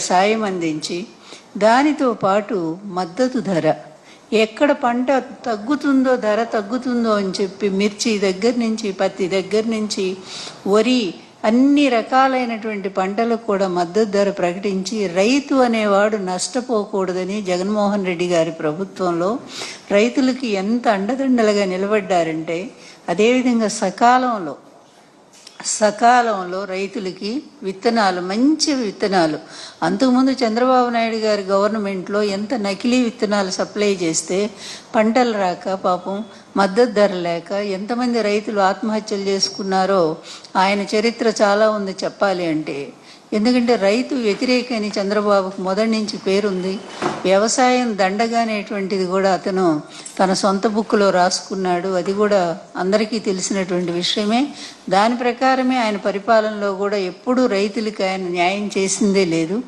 సాయం అందించి దానితో పాటు మద్దతు ధర ఎక్కడ పంట తగ్గుతుందో ధర తగ్గుతుందో అని చెప్పి మిర్చి దగ్గర నుంచి పత్తి దగ్గర నుంచి వరి అన్ని రకాలైనటువంటి పంటలకు కూడా మద్దతు ధర ప్రకటించి రైతు అనేవాడు నష్టపోకూడదని జగన్మోహన్ రెడ్డి గారి ప్రభుత్వంలో రైతులకి ఎంత అండదండలుగా నిలబడ్డారంటే, అదేవిధంగా సకాలంలో రైతులకి విత్తనాలు, మంచి విత్తనాలు, అంతకుముందు చంద్రబాబు నాయుడు గారి గవర్నమెంట్లో ఎంత నకిలీ విత్తనాలు సప్లై చేస్తే పంటలు రాక పాపం మద్దతు ధర లేక ఎంతమంది రైతులు ఆత్మహత్యలు చేసుకున్నారో ఆయన చరిత్ర చాలా ఉంది చెప్పాలి అంటే. ఎందుకంటే రైతు వ్యతిరేకని చంద్రబాబుకు మొదటి నుంచి పేరుంది. వ్యవసాయం దండగానేటువంటిది కూడా అతను తన సొంత బుక్కులో రాసుకున్నాడు. అది కూడా అందరికీ తెలిసినటువంటి విషయమే. దాని ప్రకారమే ఆయన పరిపాలనలో కూడా ఎప్పుడూ రైతులకి ఆయన న్యాయం చేసిందే లేదు.